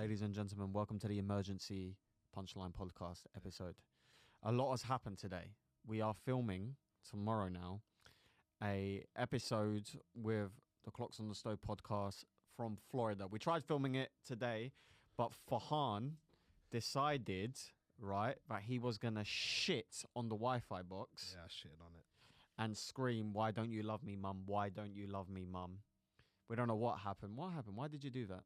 Ladies and gentlemen, welcome to the Emergency Punchline Podcast episode. A lot has happened today. We are filming tomorrow now a episode with the Clocks on the Stove podcast from Florida. We tried filming it today, but Farhan decided, right, that he was going to shit on the Wi-Fi box. Yeah, I shitted on it. And scream, "Why don't you love me, mum? Why don't you love me, mum?" We don't know what happened. What happened? Why did you do that?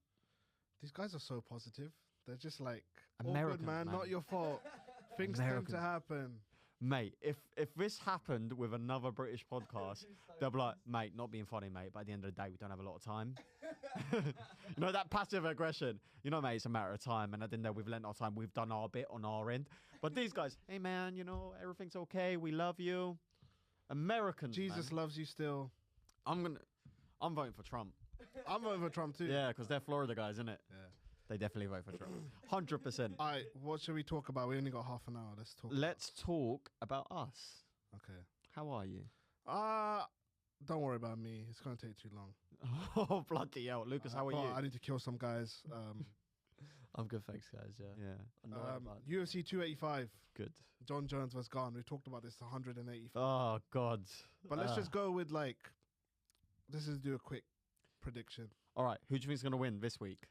These guys are so positive. They're just like, Americans, all good, man, not your fault. Things tend to happen. Mate, if this happened with another British podcast, they'll be like, "Mate, not being funny, mate, but at the end of the day, we don't have a lot of time." You know, that passive aggression. You know, mate, it's a matter of time. And at the end of the day, we've lent our time. We've done our bit on our end. But these guys, hey, man, you know, everything's okay. We love you. Americans, Jesus loves you still. I'm voting for Trump. I'm voting for Trump too. Yeah, because they're Florida guys, isn't it? Yeah. They definitely vote for Trump. 100%. All right, what should we talk about? We only got half an hour. Let's talk about us. Okay. How are you? Don't worry about me. It's going to take too long. Oh, bloody hell. Lucas, how are you? I need to kill some guys. I'm good, thanks, guys. Yeah. UFC 285. Good. John Jones was gone. We talked about this 185. Oh, God. But let's just go with let's just do a quick prediction. All right. Who do you think is going to win this week?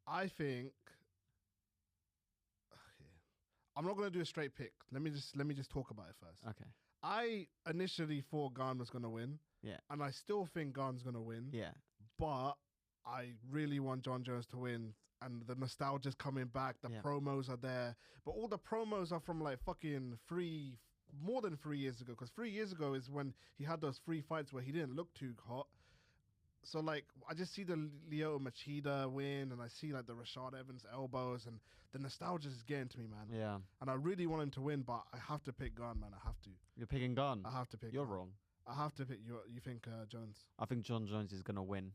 I think. Okay. I'm not going to do a straight pick. Let me just talk about it first. Okay. I initially thought Gane was going to win. Yeah. And I still think Gane's going to win. Yeah. But I really want John Jones to win. And the nostalgia's coming back. The promos are there. But all the promos are from fucking more than 3 years ago. Because 3 years ago is when he had those 3 fights where he didn't look too hot. So I just see the Lyoto Machida win, and I see the Rashad Evans elbows, and the nostalgia is getting to me, man. Yeah. And I really want him to win, but I have to pick Gane, man. I have to. You're picking Gane? I have to pick. You're wrong. I have to pick. You think Jones? I think John Jones is going to win.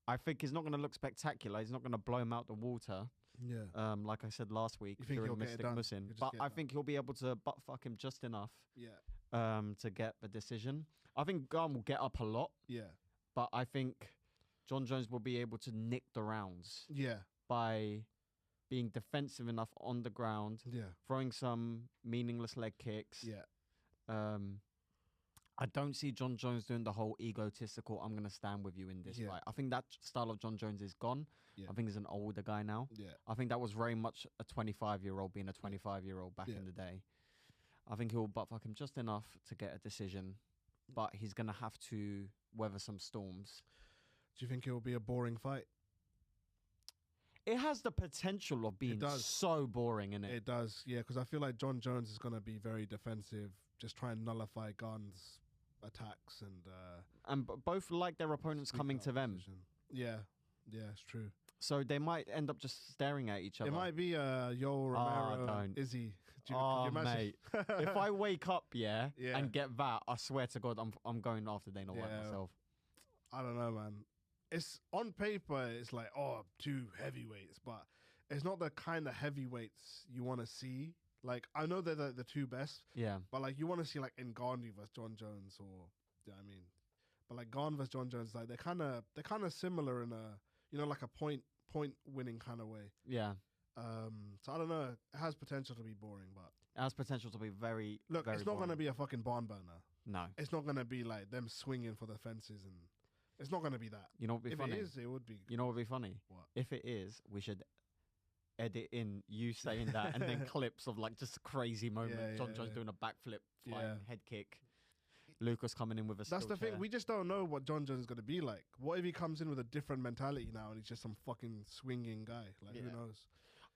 I think he's not going to look spectacular. He's not going to blow him out the water. Yeah. Like I said last week you think during he'll Mystic get it done? Musin. But I think he'll be able to butt fuck him just enough. Yeah. To get the decision. I think Gane will get up a lot. Yeah. But I think John Jones will be able to nick the rounds. Yeah. By being defensive enough on the ground. Yeah. Throwing some meaningless leg kicks. Yeah. I don't see John Jones doing the whole egotistical, I'm going to stand with you in this fight. I think that style of John Jones is gone. Yeah. I think he's an older guy now. Yeah. I think that was very much a 25-year-old being a 25-year-old back in the day. I think he'll butt fuck him just enough to get a decision, but he's going to have to weather some storms. Do you think it will be a boring fight? It has the potential of being so boring, innit? It does, yeah, because I feel like John Jones is going to be very defensive, just try and nullify Gane's attacks and both like their opponents coming to them. Position. Yeah, it's true. So they might end up just staring at each other. It might be Yoel Romero, Izzy. Mate. If I wake up, and get that, I swear to God, I'm going after Dana White myself. I don't know, man. It's on paper, it's two heavyweights, but it's not the kind of heavyweights you want to see. I know they're the two best. Yeah. But you want to see Ngannou versus John Jones But Gane versus John Jones, they're kind of similar in a a point winning kind of way. Yeah. So I don't know. It has potential to be boring, but it has potential to be very. Look, very it's not going to be a fucking barn burner. No. It's not going to be them swinging for the fences, and it's not going to be that. You know what would be funny? If it is, it would be. You know what would be funny? What? If it is, we should edit in you saying that and then clips of just a crazy moment. John Jones doing a backflip, flying head kick. Lucas coming in with a That's the chair. thing. We just don't know what John Jones is going to be like. What if he comes in with a different mentality now and he's just some fucking swinging guy? Who knows?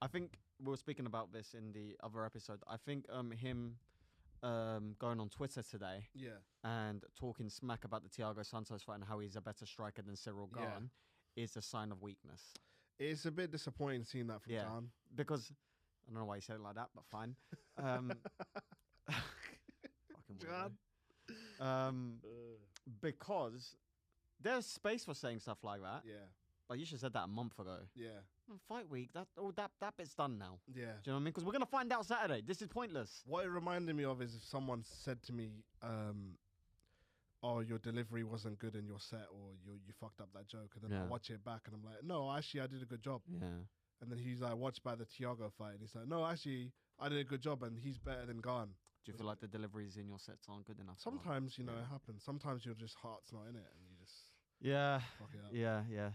I think we were speaking about this in the other episode. I think him going on Twitter today and talking smack about the Thiago Santos fight and how he's a better striker than Ciryl Gane is a sign of weakness. It's a bit disappointing seeing that from Gane. Because, I don't know why he said it like that, but fine. Fucking weirdo. Because there's space for saying stuff like that. Yeah. But you should have said that a month ago. Yeah. Fight week, that bit's done now. Yeah. Do you know what I mean? Because we're going to find out Saturday. This is pointless. What it reminded me of is if someone said to me, oh, your delivery wasn't good in your set, or you fucked up that joke, and then I watch it back and I'm like, no, actually I did a good job. Yeah. And then he he's like watched by the Thiago fight, and he's like, no, actually, I did a good job, and he's better than Gane. Do you feel like the deliveries in your sets aren't good enough? Sometimes, it happens. Sometimes your just heart's not in it, and you just fuck it up. Yeah.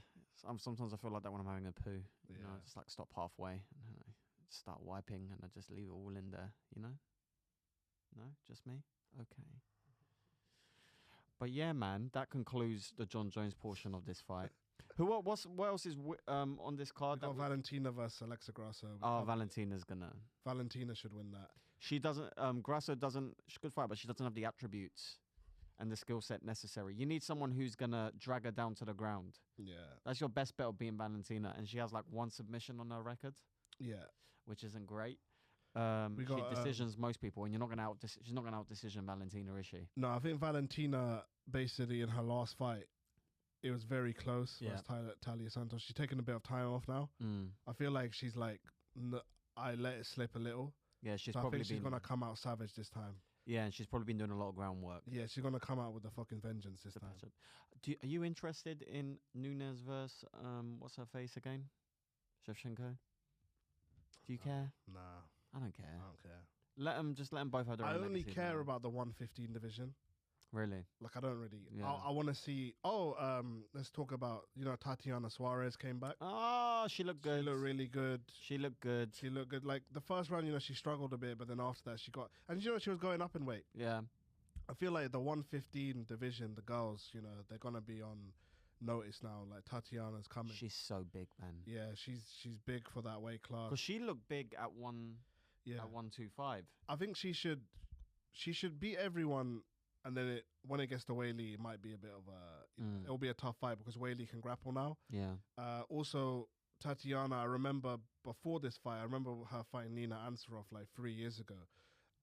Sometimes I feel like that when I'm having a poo. Yeah. You know, just like stop halfway and I start wiping, and I just leave it all in there. You know? No, just me. Okay. But yeah, man, that concludes the John Jones portion of this fight. What else is on this card? We got Valentina versus Alexa Grasso. Valentina's gonna. Valentina should win that. She doesn't. Grasso doesn't. She's a good fight, but she doesn't have the attributes and the skill set necessary. You need someone who's gonna drag her down to the ground. Yeah. That's your best bet of being Valentina, and she has like one submission on her record. Yeah. Which isn't great. We got, she decisions most people, and you're not gonna she's not gonna out decision Valentina, is she? No, I think Valentina basically in her last fight, it was very close. Yeah. Versus Talia Santos. She's taking a bit of time off now. I feel like she's like, I let it slip a little. Yeah, she's so probably I think she's gonna come out savage this time. Yeah, and she's probably been doing a lot of groundwork. Yeah, she's gonna come out with the fucking vengeance this time. Are you interested in Nunes versus what's her face again? Shevchenko? Do you care? Nah. I don't care. I don't care. Let them both have their own I only legacies care now. about the 115 division. Really? Like, I don't really. Yeah. I want to see. Let's talk about, Tatiana Suarez came back. Oh, she looked good. She looked really good. She looked good. She looked good. Like, the first round, she struggled a bit, but then after that, she got. And, she was going up in weight. Yeah. I feel like the 115 division, the girls, they're going to be on notice now. Like, Tatiana's coming. She's so big, man. Yeah, she's big for that weight class. Because she looked big at 125. I think she should beat everyone. And then when it gets to Whaley, it might be a bit of it'll be a tough fight because Whaley can grapple now. Yeah. Also, Tatiana, I remember before this fight, I remember her fighting Nina Ansaroff like 3 years ago.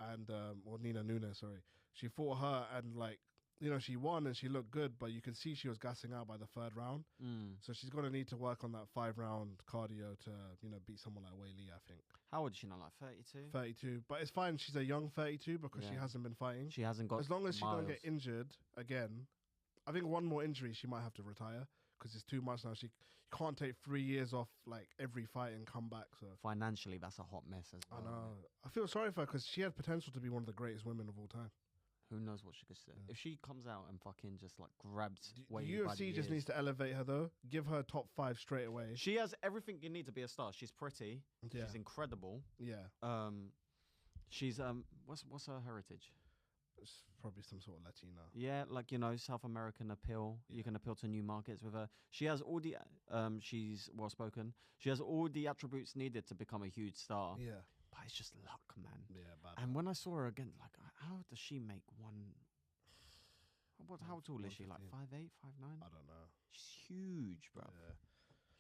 And, or Nina Nunes, sorry. She fought her and she won and she looked good, but you can see she was gassing out by the third round. So she's going to need to work on that 5-round cardio to, beat someone like Whaley, I think. How old is she now? Like 32? 32. But it's fine. She's a young 32 because she hasn't been fighting. She hasn't got As long as she miles. don't get injured again, I think one more injury, she might have to retire because it's too much now. She can't take 3 years off like every fight and come back. So financially, that's a hot mess as well. I know. I feel sorry for her because she had potential to be one of the greatest women of all time. Who knows what she could say? If she comes out and fucking just like grabs The Whaley by the UFC just ears. needs to elevate her though. Give her top 5 straight away. She has everything you need to be a star. She's pretty. Yeah. She's incredible. Yeah. She's what's her heritage? It's probably some sort of Latina. Yeah, like South American appeal. You can appeal to new markets with her. She has all the she's well spoken. She has all the attributes needed to become a huge star. Yeah. But it's just luck, man. Yeah, bad. And when I saw her again, like, how does she make one? How tall is she? Like 5'8", 5'9"? I don't know. She's huge, bro. Yeah.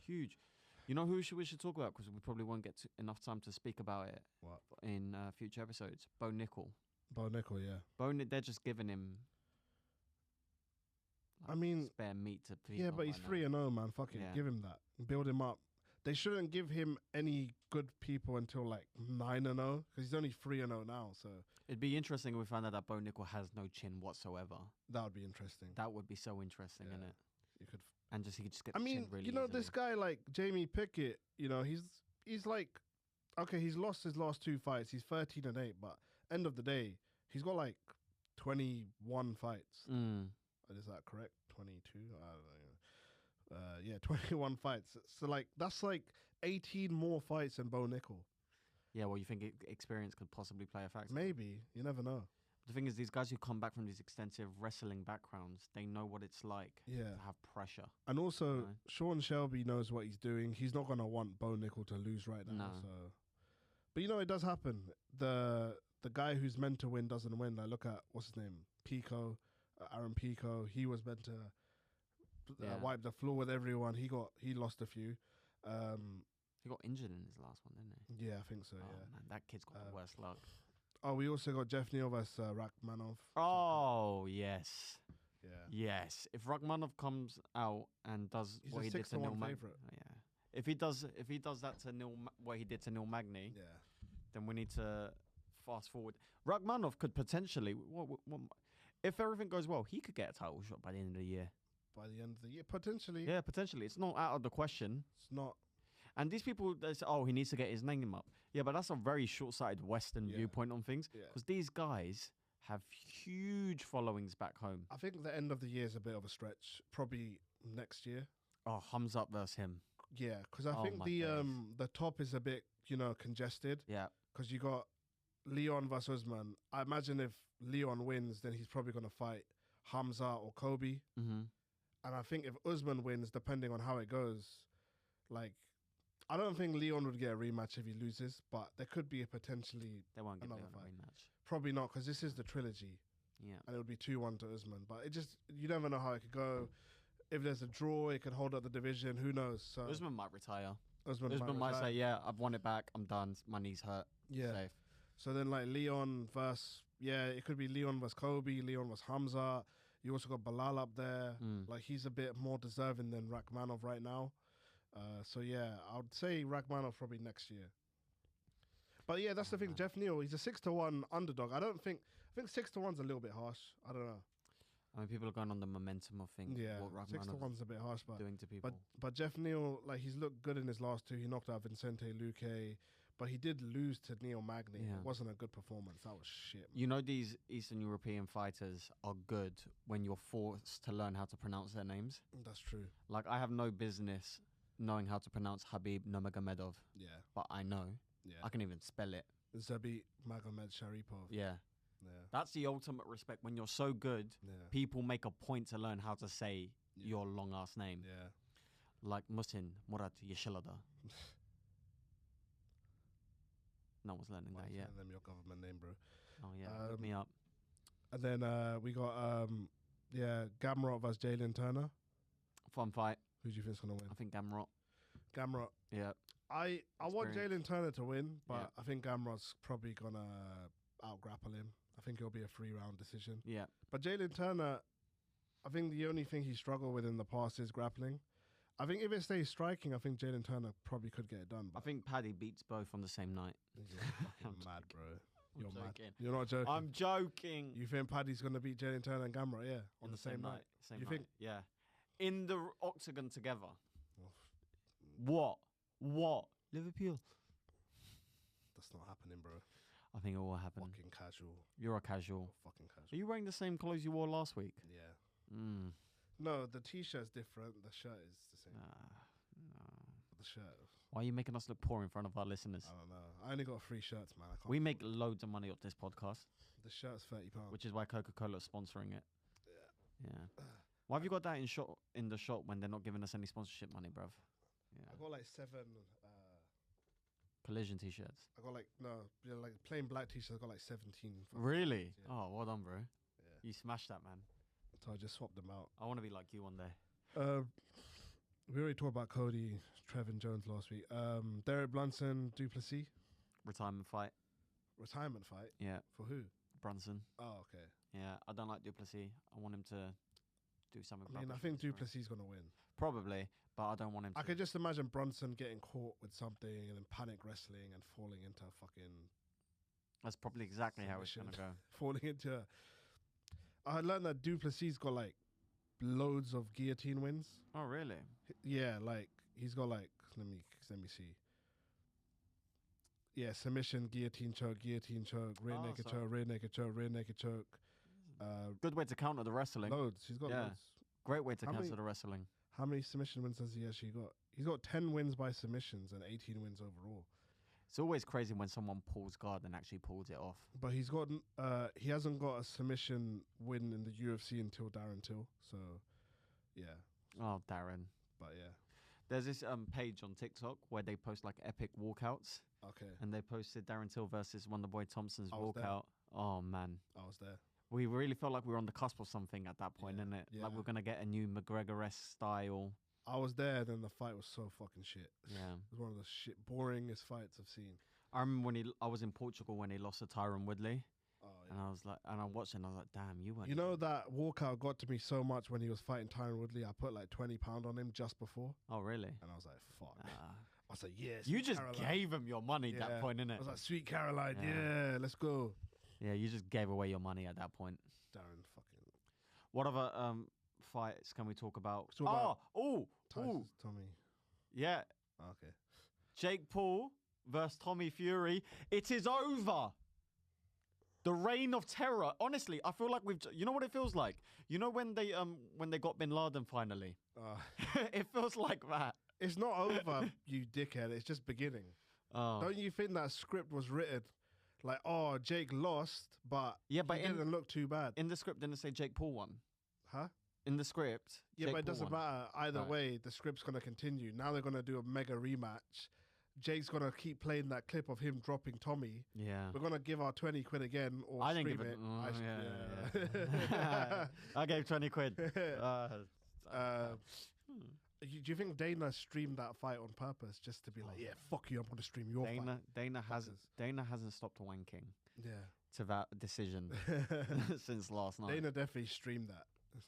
Huge. You know who we should talk about because we probably won't get enough time to speak about it. What? In future episodes. Bo Nickel. Bo Nickel, yeah. They're just giving him. Like, I mean, spare meat to feed. Yeah, but he's 3-0, man. Fuck it. Yeah. Give him that. Build him up. They shouldn't give him any good people until like 9-0 because he's only 3-0 now. So it'd be interesting if we found out that Bo Nickel has no chin whatsoever. That would be interesting. That would be so interesting, innit? You could, and he could just get. I the mean, chin really this easily. guy like Jamie Pickett. He's like, okay, he's lost his last 2 fights. He's 13-8, but end of the day, he's got like 21 fights. Is that correct? 22? I don't know. 21 fights. So like that's like 18 more fights than Bo Nickel. Yeah, well, you think experience could possibly play a factor? Maybe. You never know. The thing is, these guys who come back from these extensive wrestling backgrounds, they know what it's like to have pressure. And also, Sean Shelby knows what he's doing. He's not going to want Bo Nickel to lose right now. No. So, but it does happen. The guy who's meant to win doesn't win. Like, look at, what's his name? Pico, Aaron Pico. He was meant to wipe the floor with everyone. He lost a few. He got injured in his last one, didn't he? Yeah, I think so, Man, that kid's got the worst luck. Oh, we also got Jeff Neal versus Rakhmonov. Oh, yes. Yeah. Yes. If Rakhmonov comes out and does He's what a he did to Neil Magny. favourite. If he does that to what he did to Neil Magny, then we need to fast forward. Rakhmonov could potentially, if everything goes well, he could get a title shot by the end of the year. By the end of the year, potentially. Yeah, potentially. It's not out of the question. It's not. And these people, they say, oh, he needs to get his name up. Yeah, but that's a very short-sighted Western viewpoint on things. Yeah. Because these guys have huge followings back home. I think the end of the year is a bit of a stretch. Probably next year. Oh, Hums Up versus him. Yeah, because I Oh think my the top is a bit, congested. Yeah. Because you got Leon versus Usman. I imagine if Leon wins, then he's probably going to fight Hamza or Kobe. Mm-hmm. And I think if Usman wins, depending on how it goes, like, I don't think Leon would get a rematch if he loses, but there could be a potentially They won't get another Leon a fight. rematch. Probably not, because this is the trilogy, Yeah. and it would be 2-1 to Usman. But you never know how it could go. If there's a draw, it could hold up the division. Who knows? So Usman might retire. Usman might retire. say, yeah, I've won it back. I'm done. My knee's hurt. Yeah. Safe. So then, like, Leon versus, it could be Leon versus Kobe, Leon versus Hamza. You also got Bilal up there. Like, he's a bit more deserving than Rakhmonov right now. So, yeah, I would say Rakhmonov probably next year. But, yeah, that's the thing. Man. Jeff Neal, he's a 6-1 underdog. I think 6-1's a little bit harsh. I don't know. I mean, people are going on the momentum of things. Yeah, What 6-1's a bit harsh. But doing to people. But Jeff Neal, like, he's looked good in his last two. He knocked out Vicente Luque. But he did lose to Neil Magny. Yeah. It wasn't a good performance. That was shit. You know, these Eastern European fighters are good when you're forced to learn how to pronounce their names. That's true. Like, I have no business knowing how to pronounce Habib Nurmagomedov, Yeah. but I know. Yeah. I can even spell it. Zabit Magomed Sharipov. Yeah. Yeah. That's the ultimate respect. When you're so good, Yeah. people make a point to learn how to say Yeah. your long-ass name. Yeah. Like Musin Murat Yeshilada. No one's learning that yet. Telling them your government name, bro. Oh, yeah. Look me up. And then we got Gamrot versus Jalen Turner. Fun fight. Who do you think's gonna win? I think Gamrot. Gamrot. Yeah. I want Experience. Jalen Turner to win, but Yeah. I think Gamrot's probably gonna out grapple him. I think it'll be a 3-round decision. Yeah. But Jalen Turner, I think the only thing he struggled with in the past is grappling. I think if it stays striking, I think Jalen Turner probably could get it done. I think Paddy beats both on the same night. You're fucking mad, bro. I'm You're mad. joking. You're not joking. I'm joking. You think Paddy's gonna beat Jalen Turner and Gamrot? Yeah, on In the same night. Same You night. think? Yeah. In the octagon together. Well, What? Liverpool. that's not happening, bro. I think it will happen. Fucking casual. You're a casual. Fucking Are casual. you wearing the same clothes you wore last week? Yeah. Mm. No, the t-shirt's different. The shirt is the same. No. The shirt. Why are you making us look poor in front of our listeners? I don't know. I only got 3 shirts, man. I can't. We make loads of money off this podcast, The shirt's £30. which is why Coca-Cola is sponsoring it. Yeah. Yeah. Why have you got that in the shop when they're not giving us any sponsorship money, bruv? Yeah. I got like 7. Collision t-shirts. I got like like plain black t-shirts. I got like 17. Really? Yeah. Oh, well done, bro. Yeah. You smashed that, man. So I just swapped them out. I want to be like you one day. We already talked about Cody, Trevin Jones last week. Derek Brunson, Duplessis, Retirement fight. retirement fight Yeah. for who? Brunson. Oh, okay. Yeah. I don't like Duplessis. I want him to do something. I mean, I rubbish think with his career. Duplessis is gonna win. Probably, but I don't want him to. I could just imagine Brunson getting caught with something and then panic wrestling and falling into a fucking That's probably exactly how it's Submission. going to go. falling into. I learned that Duplessis got like loads of guillotine wins. Oh, really? Yeah, like he's got like let me see. Yeah, submission, guillotine choke, rear Oh, naked so- choke, rear naked choke, rear naked choke. Good way to counter the wrestling. Loads. He's got Yeah. loads. Great way to How counter many- the wrestling. How many submission wins has he actually got? He's got 10 wins by submissions and 18 wins overall. It's always crazy when someone pulls guard and actually pulls it off. But he hasn't got a submission win in the UFC until Darren Till. So, yeah. Oh, Darren. But yeah. There's this page on TikTok where they post like epic walkouts, Okay. and they posted Darren Till versus Wonderboy Thompson's I was there. walkout. Oh man, I was there. we really felt like we were on the cusp of something at that point, Yeah, innit? yeah. Like we're gonna get a new McGregor-esque style. I was there, then the fight was so fucking shit. Yeah. It was one of the boringest fights I've seen. I remember when I was in Portugal when he lost to Tyron Woodley, Oh, and I was like, and I watched it and I was like, damn, you weren't. You know that walkout got to me so much when he was fighting Tyron Woodley. I put like £20 on him just before, Oh really? and I was like, "Fuck!" Ah. I was like, "Yes." You just gave him your money at that point, innit? I was like, "Sweet Caroline, Yeah. yeah, let's go." Yeah, you just gave away your money at that point. Darren fucking What other fights can we talk about? Let's talk about Oh, Tyson's Tommy. yeah. Okay. Jake Paul versus Tommy Fury. It is over. The reign of terror. Honestly, I feel like you know what it feels like? You know when they got Bin Laden finally? It feels like that. It's not over, you dickhead. It's just beginning. Oh. Don't you think that script was written like, oh, Jake lost, but he didn't look too bad? In the script, didn't it say Jake Paul won? Huh? In the script, yeah, Jake but it Paul doesn't won. matter. Either Right. way, the script's going to continue. Now they're going to do a mega rematch. Jake's going to keep playing that clip of him dropping Tommy. Yeah. We're going to give our 20 quid again or I didn't stream give it. it. Yeah. I gave 20 quid. Do you think Dana streamed that fight on purpose just to be like, yeah, fuck you, I'm going to stream your fight? Dana hasn't stopped wanking Yeah. to that decision since last night. Dana definitely streamed that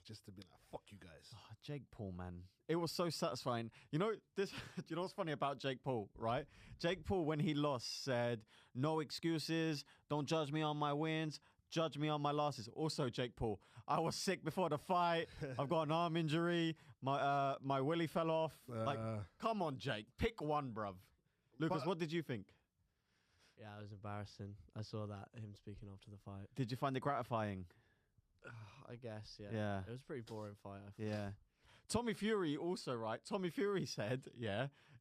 just to be like, fuck you guys. Oh, Jake Paul, man. It was so satisfying. You know this. You know what's funny about Jake Paul, right? Jake Paul, when he lost, said, "No excuses. Don't judge me on my wins. Judge me on my losses." Also, Jake Paul, I was sick before the fight. I've got an arm injury. My willy fell off. Like, come on, Jake. Pick one, bruv. Lucas, what did you think? Yeah, it was embarrassing. I saw that, him speaking after the fight. Did you find it gratifying? I guess, yeah. Yeah. It was a pretty boring fight, I thought. Yeah. Tommy Fury also, right? Tommy Fury said,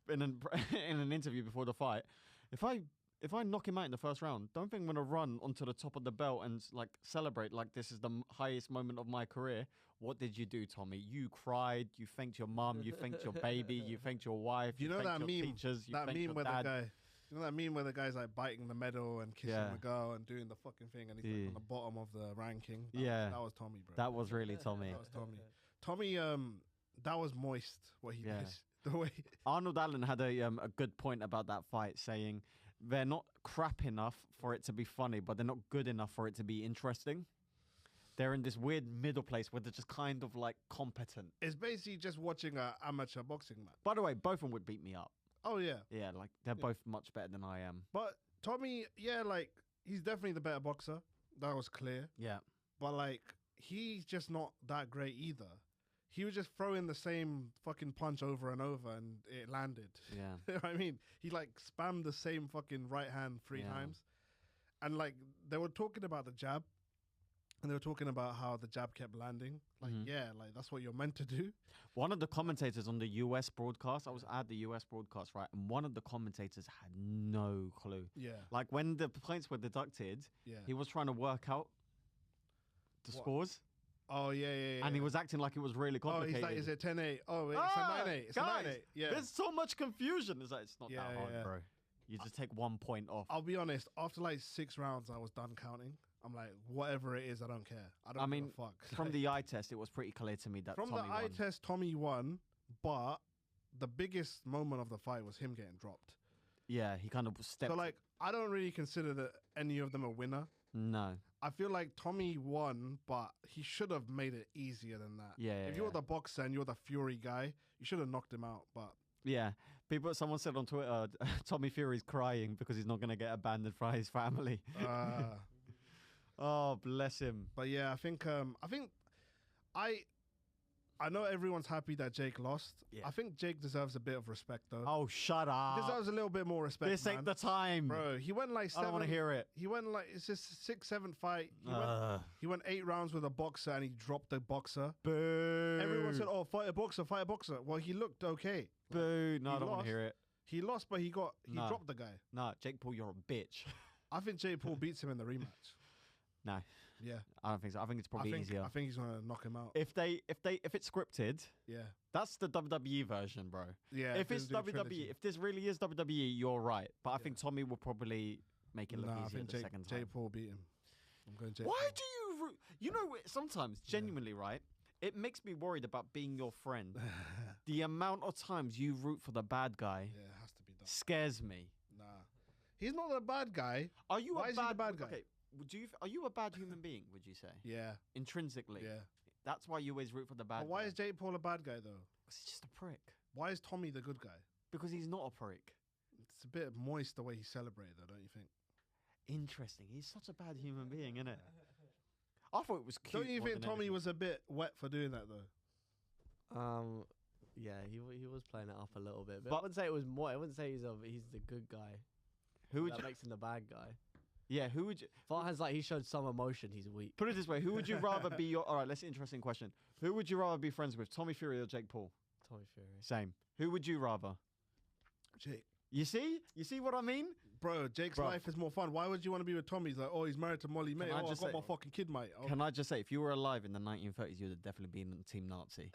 in an interview before the fight, if I knock him out in the first round, don't think I'm gonna run onto the top of the belt and like celebrate like this is the highest moment of my career. What did you do, Tommy? You cried. You thanked your mum. You thanked your baby. You thanked your wife. You know thanked that your meme? teachers, you That thanked meme your where dad. the guy, you know that meme where the guy's like biting the medal and kissing the girl and doing the fucking thing, and he's like on the bottom of the ranking. That was Tommy, bro. That was really Tommy. That was Tommy. Tommy, that was moist what he did. The way Arnold Allen had a good point about that fight, saying they're not crap enough for it to be funny, but they're not good enough for it to be interesting. They're in this weird middle place where they're just kind of like competent. it's basically just watching an amateur boxing match. By the way, both of them would beat me up. Oh yeah, Yeah, like they're both much better than I am. but Tommy, yeah, like he's definitely the better boxer. That was clear. Yeah. But like he's just not that great either. He was just throwing the same fucking punch over and over, and it landed. Yeah. You know what I mean, he like spammed the same fucking right hand 3 times, and like they were talking about the jab, and they were talking about how the jab kept landing. Like, like that's what you're meant to do. One of the commentators on the US broadcast, I was at the US broadcast, right? And one of the commentators had no clue. Yeah. Like when the points were deducted, he was trying to work out the scores. Oh, yeah. And he was acting like it was really complicated. Oh, he's like, is it 10-8? Oh, wait, it's a 9-8. It's guys, a 9-8. Yeah. There's so much confusion. It's like, it's not that hard, yeah. bro. You just take 1 point off. I'll be honest, after like 6 rounds, I was done counting. I'm like, whatever it is, I don't care. I don't give a fuck. From the eye test, it was pretty clear to me that From Tommy the eye won. test, Tommy won, but the biggest moment of the fight was him getting dropped. Yeah, he kind of stepped. So like, I don't really consider that any of them a winner. No. I feel like Tommy won, but he should have made it easier than that. Yeah, if you're the boxer and you're the Fury guy, you should have knocked him out. But yeah, someone said on Twitter, Tommy Fury's crying because he's not going to get abandoned by his family. Oh, bless him. But yeah, I think I know everyone's happy that Jake lost. Yeah. I think Jake deserves a bit of respect, though. Oh, shut up. He deserves a little bit more respect. This man. ain't the time. Bro, he went like 7. I don't want to hear it. He went like, it's his 6-7 fight. He went 8 rounds with a boxer and he dropped the boxer. Boo. Everyone said, oh, fight a boxer, fight a boxer. Well, he looked okay. Boo. No, I don't want lost. to hear it. He lost, but he dropped the guy. No, Jake Paul, you're a bitch. I think Jake Paul beats him in the rematch. No. Yeah. I don't think so. I think it's probably easier. I think he's gonna knock him out. If it's scripted, that's the WWE version, bro. Yeah. If it's WWE, if this really is WWE, you're right. But I think Tommy will probably make it look easier the second time. Jake Paul beat him. I'm going Jake Why Paul. do you root? You know, sometimes genuinely, right? It makes me worried about being your friend. The amount of times you root for the bad guy it has to be done. scares me. Nah, he's not a bad guy. Are you Why is he the bad guy? Okay, are you a bad human being? Would you say? Yeah. Intrinsically. Yeah. That's why you always root for the bad. But why guy. is Jake Paul a bad guy though? He's just a prick. Why is Tommy the good guy? Because he's not a prick. It's a bit moist the way he celebrated, though, don't you think? Interesting. He's such a bad human being, isn't it? I thought it was cute. Don't you think Tommy was a bit wet for doing that though? Yeah, he was playing it up a little bit, but But- I wouldn't say it was more. I wouldn't say he's the good guy. Who would that you, makes him the bad guy. yeah, who would you, Farhan's like he showed some emotion. He's weak. put it this way, who would you rather be all right, that's an interesting question. Who would you rather be friends with, Tommy Fury or Jake Paul? Tommy Fury. Same. Who would you rather? Jake. You see what I mean? Bro, Jake's Bro. life is more fun. Why would you want to be with Tommy? He's like, oh, he's married to Molly, mate. I Oh, I just got say- my fucking kid, mate. Oh, Can I just say, if you were alive in the 1930s, you'd have definitely been Team Nazi.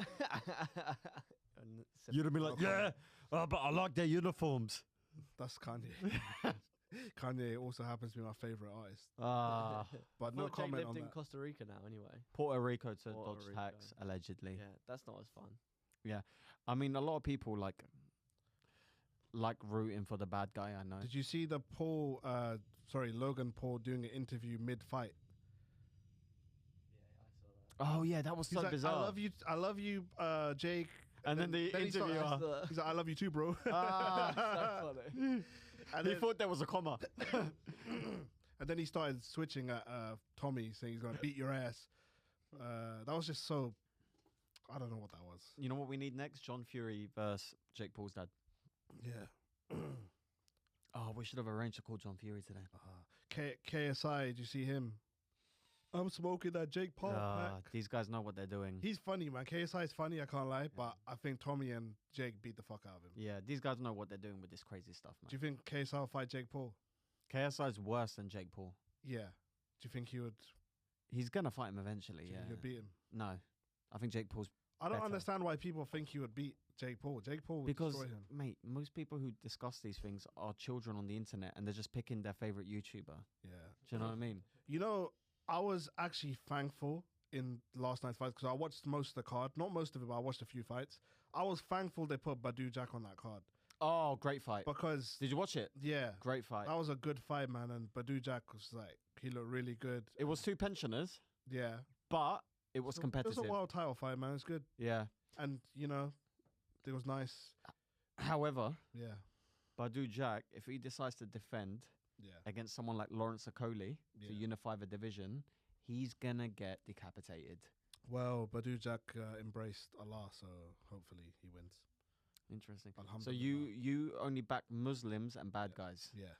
You'd have been like, Okay. yeah, but I like their uniforms. that's Kanye. Kanye also happens to be my favorite artist. Ah, But no no Jake comment lived on in that. Costa Rica now, anyway. Puerto Rico to Puerto dodge Rico. tax, allegedly. Yeah, that's not as fun. I mean, a lot of people like rooting for the bad guy. I know. Did you see the Logan Paul doing an interview mid-fight? Oh yeah, that was He's so like, bizarre. I love you, Jake. And then the he started- interviewer, He's like, I love you too, bro. ah, So funny. And he then, thought there was a comma. and then he started switching at Tommy, saying he's gonna beat your ass. That was just so. I don't know what that was. You know what we need next? John Fury versus Jake Paul's dad. Yeah. Oh, we should have arranged to call John Fury today. KSI, did you see him? I'm smoking that Jake Paul pack. These guys know what they're doing. He's funny, man. KSI is funny, I can't lie, but I think Tommy and Jake beat the fuck out of him. Yeah, these guys know what they're doing with this crazy stuff, man. Do you think KSI will fight Jake Paul? KSI's worse than Jake Paul. Yeah. Do you think he would? He's gonna fight him eventually. Do you Yeah. think he'd beat him? No, I think Jake Paul's I don't better. understand why people think he would beat Jake Paul. Jake Paul would because, destroy him. mate, most people who discuss these things are children on the internet, and they're just picking their favorite YouTuber. Yeah. Do you know what I mean? You know, I was actually thankful in last night's fights because I watched most of the card. Not most of it, but I watched a few fights. I was thankful they put Badu Jack on that card Oh, great fight! because, Did you watch it? yeah, Great fight. that was a good fight, man. And Badu Jack was like, he looked really good. It was two pensioners, Yeah. but it was So competitive. It was a wild title fight, man. It's good. Yeah. And, you know, it was nice. However, Yeah. Badu Jack, if he decides to defend Yeah. against someone like Lawrence Okoli Yeah. to unify the division, he's gonna get decapitated. Well, Badu Jack embraced Allah, so hopefully he wins. Interesting. So Alhamdulillah. you only back Muslims and bad guys. Yeah.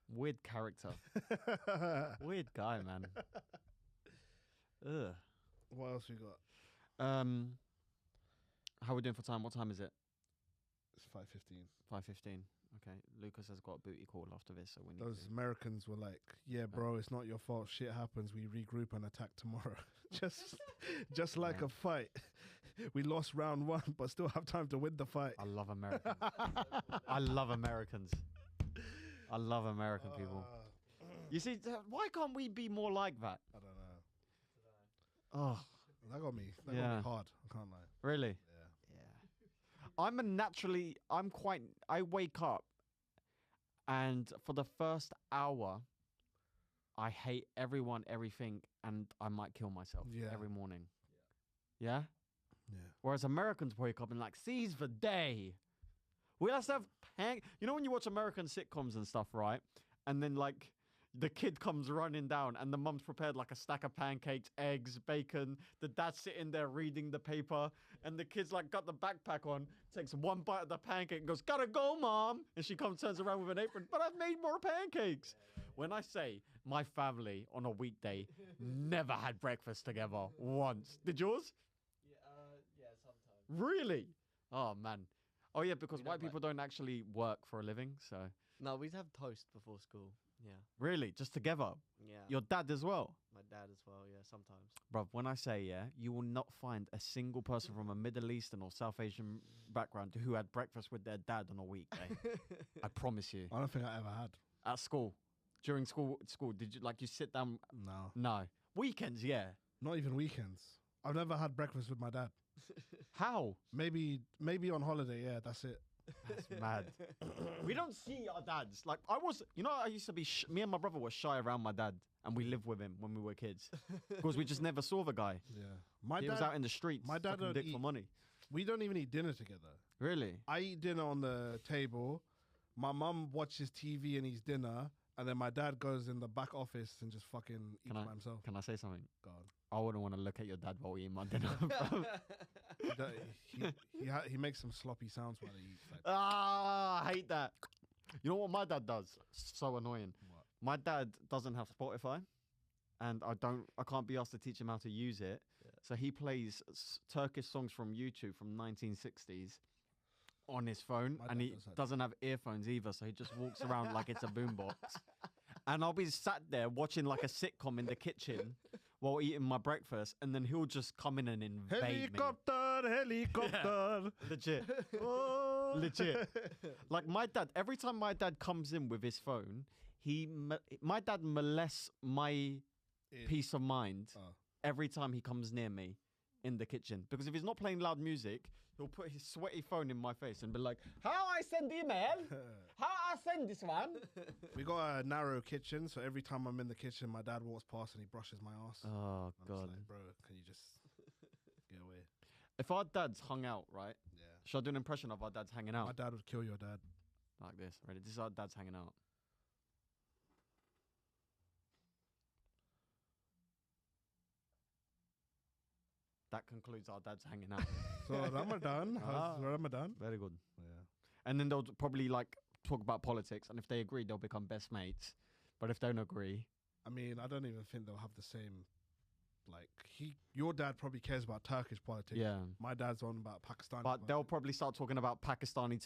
Weird character. Weird guy, man. Ugh. What else we got? How we doing for time? What time is it? It's 5:15. 5:15. Okay. Lucas has got a booty call after this, so we need Those to. Americans were like, "Yeah, bro, it's not your fault. Shit happens. We regroup and attack tomorrow." just like Yeah. a fight. We lost round 1, but still have time to win the fight. I love Americans. I love Americans. I love American people. You see, why can't we be more like that? I don't know. Oh, That got me. That got Yeah. me hard. I can't lie. really? Yeah. Yeah. I wake up and for the first hour, I hate everyone, everything, and I might kill myself Yeah. every morning. Yeah? Yeah. Whereas Americans wake up and like, seize the day. We have to have you know when you watch American sitcoms and stuff, right? And then like the kid comes running down and the mum's prepared like a stack of pancakes, eggs, bacon. The dad's sitting there reading the paper and the kid's like got the backpack on, takes one bite of the pancake and goes, "Gotta go, mom." And she turns around with an apron, "But I've made more pancakes." When I say my family on a weekday never had breakfast together once. Did yours? Yeah, sometimes. Really? Oh, man. Oh, yeah, because We white don't people don't actually work for a living, so. No, we'd have toast before school. Yeah. Really? Just together? Yeah. Your dad as well? My dad as well. Yeah, sometimes. Bruv, when I say, yeah, you will not find a single person from a Middle Eastern or South Asian background who had breakfast with their dad on a weekday. I promise you. I don't think I ever had. At school. During school, did you, like, you sit down? No. No. Weekends, yeah. Not even weekends. I've never had breakfast with my dad. How? Maybe on holiday. Yeah, that's it. That's mad. We don't see our dads. Like, I used to be, me and my brother were shy around my dad, and we lived with him when we were kids. Because we just never saw the guy. Yeah. My He dad was out in the streets, my dad sucking don't dick eat. for money. We don't even eat dinner together. Really? I eat dinner on the table. My mum watches TV and eats dinner, and then my dad goes in the back office and just fucking eats Can I- by himself. Can I say something? God. I wouldn't want to look at your dad while we eat my dinner. bro. He makes some sloppy sounds while he eats. Like, I hate that. You know what my dad does? So annoying. what? My dad doesn't have Spotify, and I can't be asked to teach him how to use it. Yeah. So he plays Turkish songs from YouTube from 1960s on his phone, My and dad he does that. doesn't have earphones either. So he just walks around like it's a boombox. And I'll be sat there watching like a sitcom in the kitchen while eating my breakfast, and then he'll just come in and invade me. Helicopter. Legit. Legit. Like my dad, every time my dad comes in with his phone, my dad molests my peace of mind Oh. every time he comes near me in the kitchen. Because if he's not playing loud music, he'll put his sweaty phone in my face and be like, "How I send email? How I send this one?" We got a narrow kitchen, so every time I'm in the kitchen, my dad walks past and he brushes my ass. Oh I'm just God. like, bro, can you just get away? If our dads hung out, right? Yeah. Should I do an impression of our dads hanging out? My dad would kill your dad. Like this. Ready? This is our dads hanging out. That concludes our dads hanging out. So Ramadan, how's Ah. Ramadan? Very good. Yeah. And then they'll probably like talk about politics, and if they agree, they'll become best mates. But if they don't agree, I mean, I don't even think they'll have the same. Like your dad probably cares about Turkish politics. yeah. My dad's on about Pakistani. But they'll politics. probably start talking about Pakistani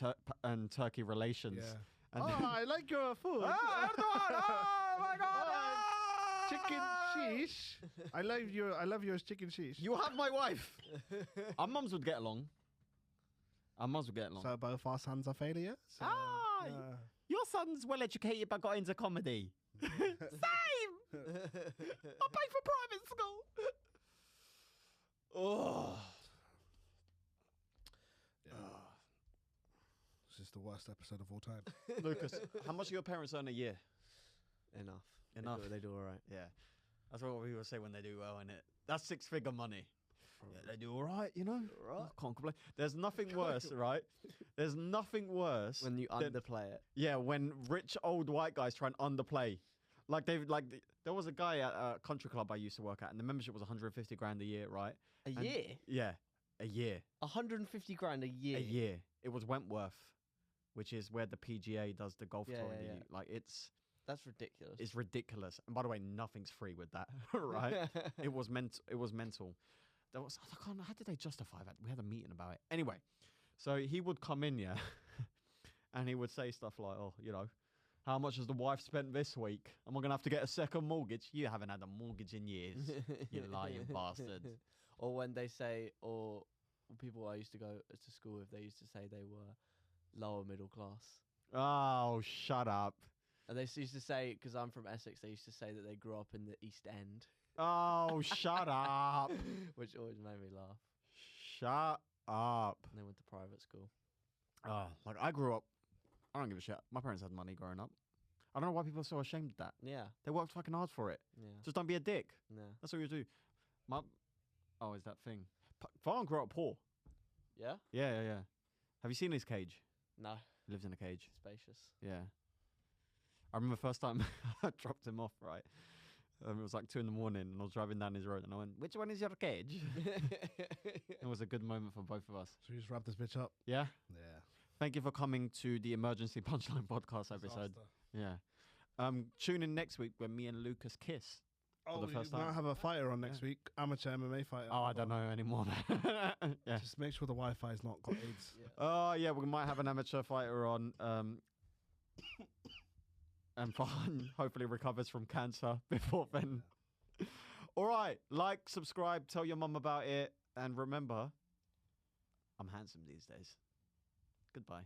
and Turkey relations. Yeah. And Oh, I like your food. Erdogan! Oh my God! Chicken shish. I love your chicken shish. You have my wife. Our mums would get along. Our mums would get along. So both our sons are failures. Ah, Your son's well educated but got into comedy. Same. I paid for private school. Oh. This is the worst episode of all time. Lucas, how much do your parents earn a year? Enough. Enough. They do all right. Yeah. That's what people say when they do well, innit? That's six-figure money. Yeah, they do all right, you know? All right. Can't complain. There's nothing worse, right? There's nothing worse. When you than- underplay it. Yeah, when rich old white guys try and underplay. Like there was a guy at a country club I used to work at, and the membership was 150 grand a year, right? A And- year? Yeah, a year. 150 grand a year. A year. It was Wentworth, which is where the PGA does the golf Yeah, tour. yeah, in the yeah. U- Like it's That's ridiculous. ridiculous. And by the way, nothing's free with that, right? It was mental. There was, how did they justify that? We had a meeting about it. Anyway, so he would come in, yeah, and he would say stuff like, "Oh, you know, how much has the wife spent this week? Am I gonna have to get a second mortgage? You haven't had a mortgage in years, you lying bastard." Or when they say, or people I used to go to school with, they used to say they were lower middle class. Oh, shut up. And they used to say, because I'm from Essex, they used to say that they grew up in the East End. Oh, shut up. Which always made me laugh. Shut up. And they went to private school. Like I grew up, I don't give a shit. My parents had money growing up. I don't know why people are so ashamed of that. Yeah. They worked fucking hard for it. Yeah. Just don't be a dick. Yeah. That's what you do. Is that thing. Farhan grew up poor. Yeah? Yeah. Have you seen his cage? No. He lives in a cage. Spacious. Yeah. I remember the first time I dropped him off, right? It was like 2 a.m. and I was driving down his road and I went, "Which one is your cage?" It was a good moment for both of us. Should we just wrap this bitch up? Yeah? Yeah. Thank you for coming to the Emergency Punchline podcast episode. Disaster. Yeah. Tune in next week when me and Lucas kiss. Oh, the we first might time. have a fighter on next week. Amateur MMA fighter. Oh, I don't know anymore. Yeah. Just make sure the Wi-Fi's not got AIDS. Oh, yeah, we might have an amateur fighter on. And Farhan hopefully recovers from cancer before then. All right, like, subscribe, tell your mum about it. And remember, I'm handsome these days. Goodbye.